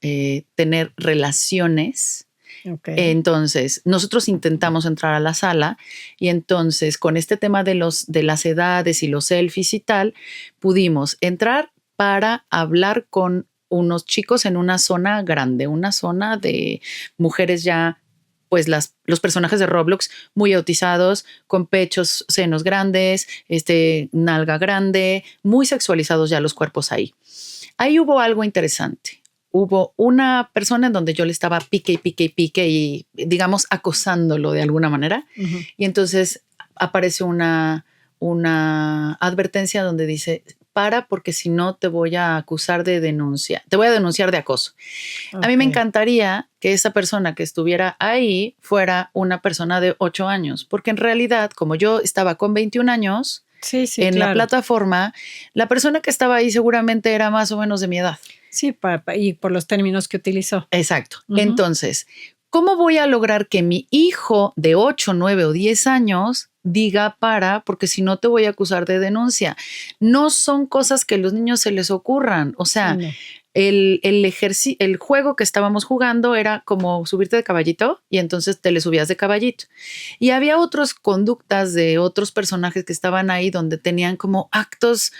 tener relaciones. Okay. Entonces, nosotros intentamos entrar a la sala y entonces con este tema de las edades y los selfies y tal, pudimos entrar para hablar con unos chicos en una zona grande, una zona de mujeres ya, pues los personajes de Roblox muy erotizados, con pechos, senos grandes, nalga grande, muy sexualizados ya los cuerpos ahí. Ahí hubo algo interesante. Hubo una persona en donde yo le estaba pique y digamos acosándolo de alguna manera. Uh-huh. Y entonces aparece una advertencia donde dice, para porque si no te voy a acusar de denuncia, te voy a denunciar de acoso. Okay. A mí me encantaría que esa persona que estuviera ahí fuera una persona de 8 años, porque en realidad como yo estaba con 21 años en la plataforma, la persona que estaba ahí seguramente era más o menos de mi edad. Sí, y por los términos que utilizó. Exacto. Uh-huh. Entonces, ¿cómo voy a lograr que mi hijo de 8, 9 o 10 años diga porque si no te voy a acusar de denuncia? No son cosas que a los niños se les ocurran. O sea, no. El juego que estábamos jugando era como subirte de caballito y entonces te le subías de caballito. Y había otras conductas de otros personajes que estaban ahí donde tenían como actos,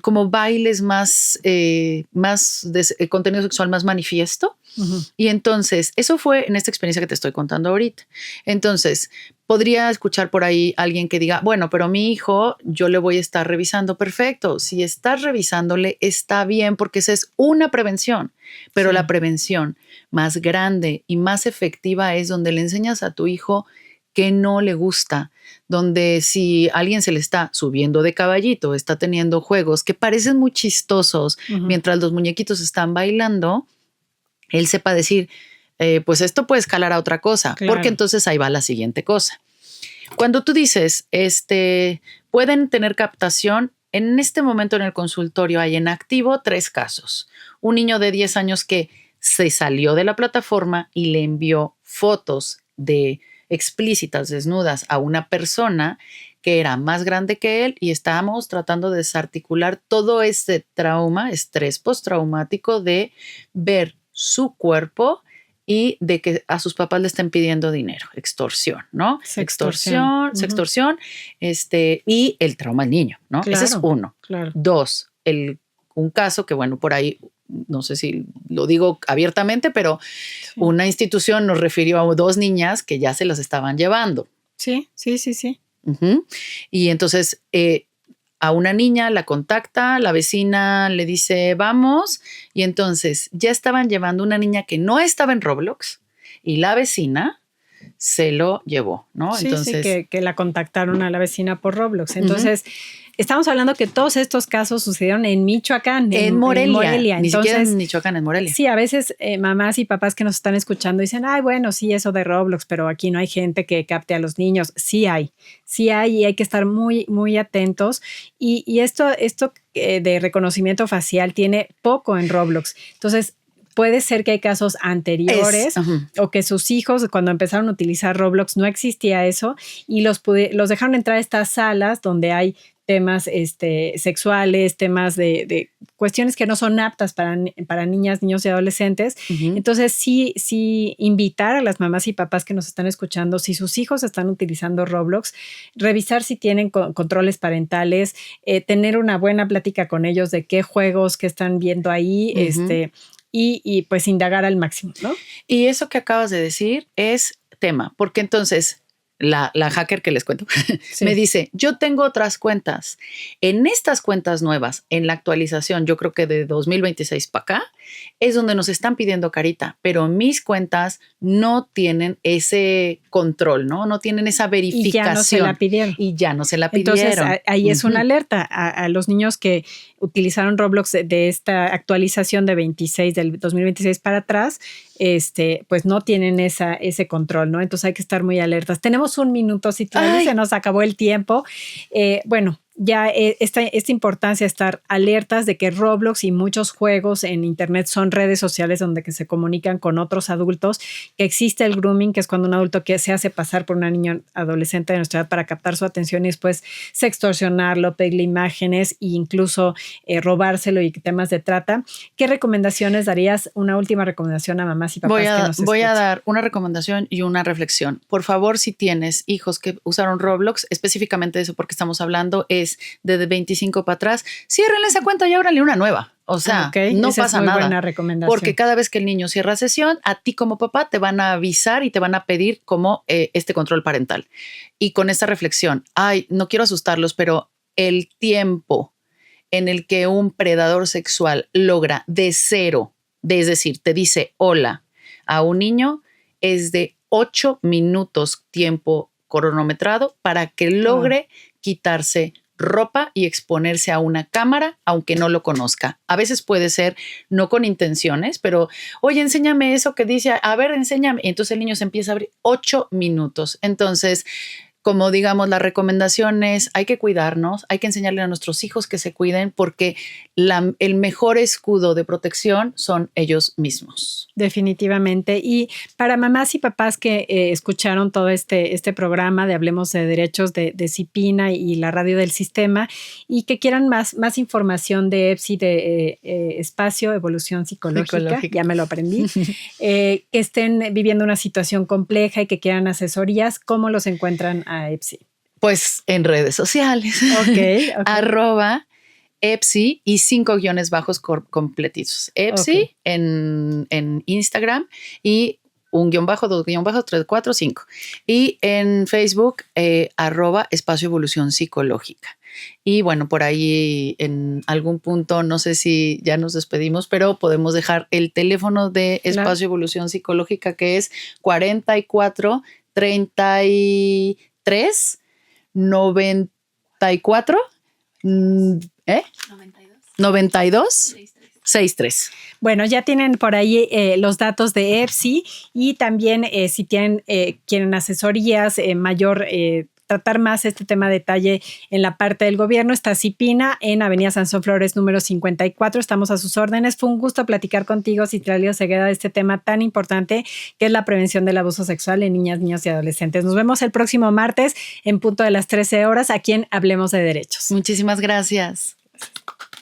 como bailes más de contenido sexual más manifiesto. Uh-huh. Y entonces, eso fue en esta experiencia que te estoy contando ahorita. Entonces, podría escuchar por ahí alguien que diga, bueno, pero mi hijo, yo le voy a estar revisando. Perfecto. Si estás revisándole, está bien, porque esa es una prevención. Pero sí, la prevención más grande y más efectiva es donde le enseñas a tu hijo que no le gusta, donde si alguien se le está subiendo de caballito, está teniendo juegos que parecen muy chistosos, uh-huh, mientras los muñequitos están bailando, él sepa decir, pues esto puede escalar a otra cosa, claro, porque entonces ahí va la siguiente cosa. Cuando tú dices, pueden tener captación, en este momento en el consultorio hay en activo 3 casos. Un niño de 10 años que se salió de la plataforma y le envió fotos explícitas, desnudas a una persona que era más grande que él y estábamos tratando de desarticular todo ese trauma, estrés postraumático de ver su cuerpo y de que a sus papás le estén pidiendo dinero, extorsión, ¿no? Extorsión, y el trauma del niño, ¿no? Claro, ese es uno. Claro. 2, un caso que, bueno, por ahí, no sé si lo digo abiertamente, pero sí, una institución nos refirió a 2 niñas que ya se las estaban llevando. Sí. Uh-huh. Y entonces, a una niña la contacta, la vecina le dice vamos y entonces ya estaban llevando una niña que no estaba en Roblox y la vecina se lo llevó, ¿no? Sí, entonces que la contactaron a la vecina por Roblox. Entonces, estamos hablando que todos estos casos sucedieron en Michoacán, en Morelia. Ni Entonces, siquiera en Michoacán, en Morelia. Sí, a veces mamás y papás que nos están escuchando dicen, ay, bueno, sí, eso de Roblox, pero aquí no hay gente que capte a los niños. Sí hay y hay que estar muy, muy atentos. Y esto de reconocimiento facial tiene poco en Roblox. Entonces, puede ser que hay casos anteriores o que sus hijos, cuando empezaron a utilizar Roblox, no existía eso y los dejaron entrar a estas salas donde hay temas sexuales, temas de cuestiones que no son aptas para niñas, niños y adolescentes. Entonces, sí invitar a las mamás y papás que nos están escuchando, si sus hijos están utilizando Roblox, revisar si tienen controles parentales, tener una buena plática con ellos de qué juegos que están viendo ahí, y pues indagar al máximo, ¿no? Y eso que acabas de decir es tema, porque entonces la hacker que les cuento me dice, yo tengo otras cuentas. En estas cuentas nuevas, en la actualización, yo creo que de 2026 para acá, es donde nos están pidiendo carita, pero mis cuentas no tienen ese control, ¿no? No tienen esa verificación. Y ya no se la pidieron. Entonces, ahí es una alerta a los niños que utilizaron Roblox de esta actualización del 2026 para atrás, pues no tienen ese control, ¿no? Entonces hay que estar muy alertas. Tenemos un minuto, si se nos acabó el tiempo. Bueno, ya esta importancia de estar alertas de que Roblox y muchos juegos en internet son redes sociales donde que se comunican con otros adultos, que existe el grooming, que es cuando un adulto que se hace pasar por una niña adolescente de nuestra edad para captar su atención y después sextorsionarlo, pedirle imágenes e incluso robárselo y temas de trata. ¿Qué recomendaciones darías? Una última recomendación a mamás y papás que nos escuchan. Voy a dar una recomendación y una reflexión. Por favor, si tienes hijos que usaron Roblox, específicamente de eso porque estamos hablando, es de 25 para atrás, ciérrenle esa cuenta y ábranle una nueva. O sea, no esa pasa es muy nada. Buena recomendación. Porque cada vez que el niño cierra sesión, a ti como papá te van a avisar y te van a pedir como este control parental. Y con esta reflexión, no quiero asustarlos, pero el tiempo en el que un predador sexual logra de cero, es decir, te dice hola a un niño, es de 8 minutos tiempo cronometrado para que logre quitarse ropa y exponerse a una cámara, aunque no lo conozca. A veces puede ser no con intenciones, pero oye, enséñame eso que dice, a ver, enséñame. Entonces el niño se empieza a abrir 8 minutos. Entonces, como digamos, la recomendación es, hay que cuidarnos, hay que enseñarle a nuestros hijos que se cuiden porque el mejor escudo de protección son ellos mismos. Definitivamente. Y para mamás y papás que escucharon todo este programa de Hablemos de Derechos de CIPINA y la radio del sistema y que quieran más información de EPSI, de Espacio Evolución Psicológica, ya me lo aprendí, que estén viviendo una situación compleja y que quieran asesorías, ¿cómo los encuentran a EPSI? Pues en redes sociales. Okay. EPSI y 5 guiones bajos completitos. EPSI en Instagram y 1 guión bajo, 2 guión bajo, 3, 4, 5. Y en Facebook, @Espacio Evolución Psicológica. Y bueno, por ahí en algún punto, no sé si ya nos despedimos, pero podemos dejar el teléfono de Espacio Evolución Psicológica, que es 44 33 94 92 63. Bueno, ya tienen por ahí los datos de EPSI y también si quieren asesorías mayor, tratar más este tema de detalle en la parte del gobierno, está CIPINA en Avenida Sansón Flores número 54. Estamos a sus órdenes. Fue un gusto platicar contigo, Citlali Osegueda, de este tema tan importante que es la prevención del abuso sexual en niñas, niños y adolescentes. Nos vemos el próximo martes en punto de las 13 horas aquí en Hablemos de Derechos. Muchísimas gracias.